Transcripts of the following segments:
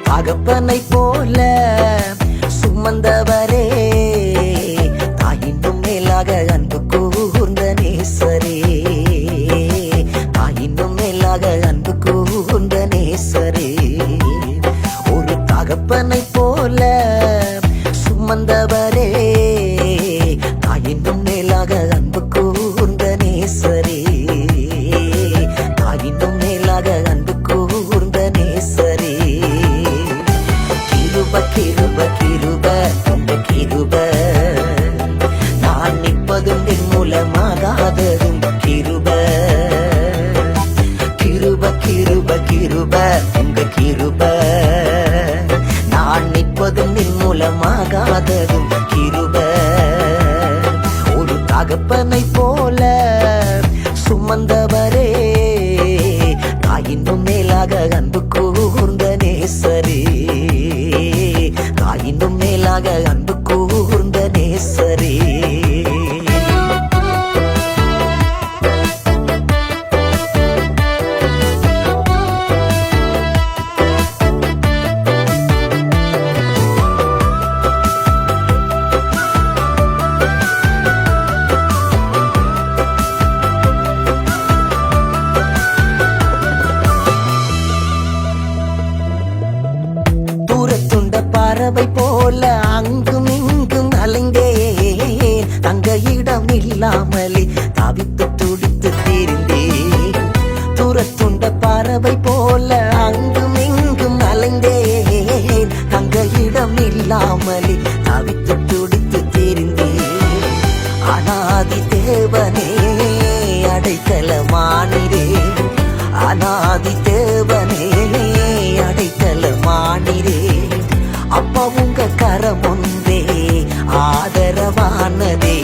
தகப்பனை போல சுமந்தவரே, தாயினும் மேலாக அன்பு கூர்ந்த நேசரே, தாயினும் மேலாக அன்பு கூர்ந்த நேசரே. ஒரு தகப்பனை போல சுமந்தவரே, தாயினும் மேலாக அன்பு கூர்ந்த நேசரே, தாயினும் மேலாக அன்பு கூர்ந்த நேசரே. கிருப கிருப கிருப உங்க கிருப, நான் நிற்பதும் நின் மூலமாகாததும் கிருப. கிருப கிருப கிருப உங்க கிருப, நான் நிற்பதும் நின் மூலமாகாததும் கிருப. ஒரு தகப்பனை போல சுமந்தவரே, தாயினும் மேலாக அன்பு கூர்ந்த நேசரே, தாயினும் மேலாக அன்பு கூர்ந்த நேசரே. பறவை போல அங்கும் இங்கும் அலைந்தேன், தங்க இடம் இல்லாமலே தவித்து துடித்து திரிந்தேன். துரத்துண்ட பறவை போல அங்கும் இங்கும் அலைந்தேன், தங்க இடம் இல்லாமலே தவித்து துடித்து திரிந்தேன். அநாதி தேவனே அடைக்கலமானிரே, அநாதி தேவனே அடைக்கலமானிரே. அப்பா உங்க கரம் ஒன்றே ஆதரவானதே,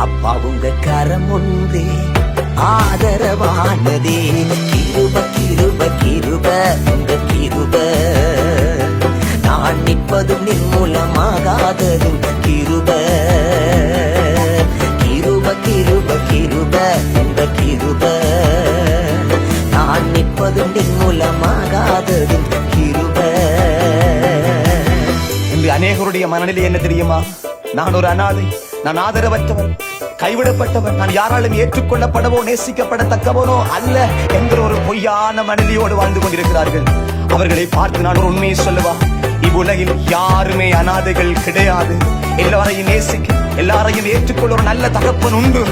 அப்பா உங்க கரம் ஒன்றே ஆதரவானதே. கிருப கிருப கிருப உங்க கிருப, நான் நிற்பதும் நின் மூலமாகாததும் கிருப. கிருப கிருப கிருப உங்க கிருப, நான் நிற்பதும் நின் மூலமாகாததும் கிருப. அநேகருடைய மனநிலை என்ன தெரியுமா? நான் ஒரு அனாதை, நான் ஆதரவற்றவன், கைவிடப்பட்டவன், நான் யாராலும் ஏற்றுக்கொள்ளப்படவோ நேசிக்கப்படத்தக்கவனோ அல்ல என்கிற ஒரு பொய்யான மனநிலையோடு வாழ்ந்து கொண்டிருக்கிறார்கள். அவர்களை பார்த்து நான் ஒரு உண்மையை சொல்லவா? இவ்வுலகில் யாருமே அனாதைகள் கிடையாது. எல்லாரையும் நேசிக்க, எல்லாரையும் ஏற்றுக்கொள்ள ஒரு நல்ல தகப்பன் உண்டு.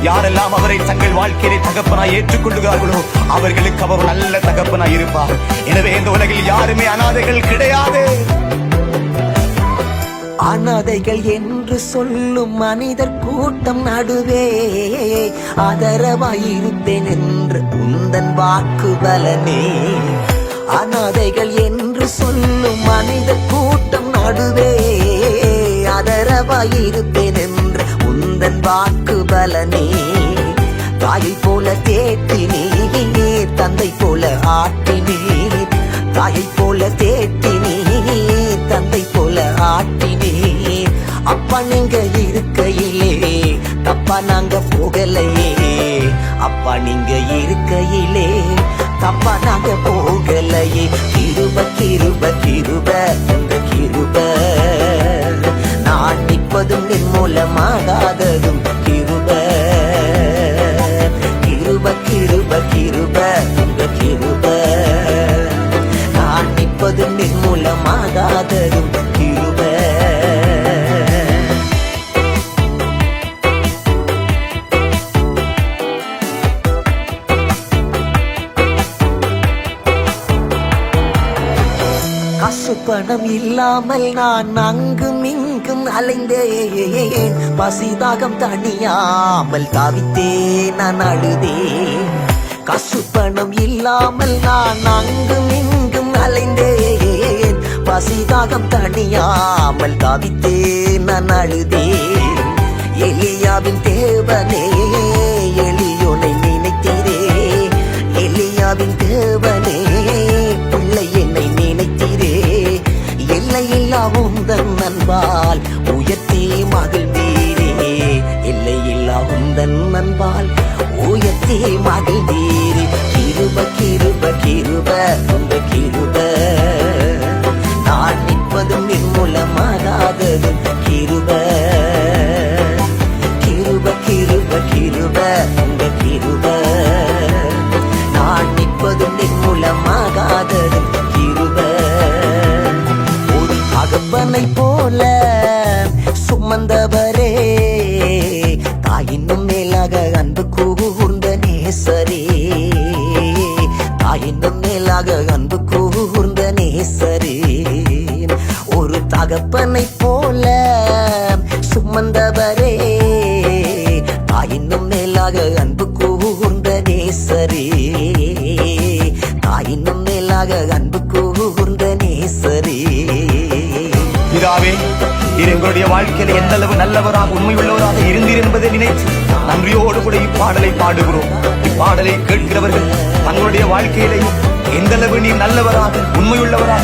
யாரெல்லாம் அவரை தங்கள் வாழ்க்கையை தகப்பனாய் ஏற்றுக்கொள்ளுகிறார்களோ அவர்களுக்கு அவர் நல்ல தகப்பனாய் இருப்பார். எனவே இந்த உலகில் யாருமே அனாதைகள் கிடையாது. அனாதைகள் என்று சொல்லும் மனிதர் கூட்டம் நடுவே ஆதரவாயிருப்பேன் என்று உந்தன் வாக்கு பலனே. அனாதைகள் என்று சொல்லும் மனிதர் கூட்டம் நடுவே ஆதரவாயிருப்பேன் என்று உந்தன் வாக்கு பலனே. தாயை போல தேற்றினீர், தந்தை போல ஆட்டினீர், தாயை போல தேற்றினீர், தந்தை போல ஆட்டினீர். அப்பா நீங்க இருக்கையிலே தப்பா நாங்க போகலையே, அப்பா நீங்க இருக்கையிலே தப்பா நாங்க போகலையே. கிருப கிருப கிருப உங்க கிருப, நான் நிற்பதும் நின் மூலமாகாததும் கிருப. கிருப கிருப கிருப உங்க கிருப, நான் நிற்பதும் நின் மூலமாகாததும் கிருப. காசு பணம் இல்லாமல் நான் அங்கும் இங்கும் அலைந்தேன், பசிதாகம் தணியாமல் தவித்தேன் நான் அழுதேன். காசு பணம் இல்லாமல் நான் அங்கும் இங்கும் அலைந்தேன், பசிதாகம் தணியாமல் தவித்தேன் நான் அழுதேன். எலியாவின் தேவனே எளியோனை நினைத்தீரே, எலியாவின் தேவனே பிள்ளை என்னை நினைத்தீரே. எல்லையில்லா உந்தன் அன்பால் உயர்த்தி மகிழ்ந்தீரே, எல்லையில்லா உந்தன் அன்பால் உயர்த்தி மகிழ்ந்தீரே. கிருப கிருப கிருப உங்க கிருப, தகப்பனை போல சுமந்தவரே, தாயினும் மேலாக அன்பு கூர்ந்த நேசரே, தாயினும் மேலாக அன்பு கூர்ந்த நேசரே. பிதாவே, நீர் எங்களுடைய வாழ்க்கையில எந்த அளவு நல்லவராக உண்மையுள்ளவராக இருந்தீர் என்பதை நினைத்து நன்றியோடு கூட இப்பாடலை பாடுகிறோம். இப்பாடலை கேட்கிறவர்கள் தங்களுடைய வாழ்க்கையிலேயும் எந்த அளவு நீர் நல்லவராக உண்மையுள்ளவராக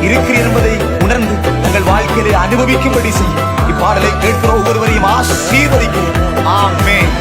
இருக்கிறீர் என்பதை உணர்ந்து தங்கள் வாழ்க்கையிலே அனுபவிக்கும்படி செய்யும். இப்பாடலை கேட்கிற ஒவ்வொருவரையும் ஆசீர்வதிக்கிறோம். ஆமென்.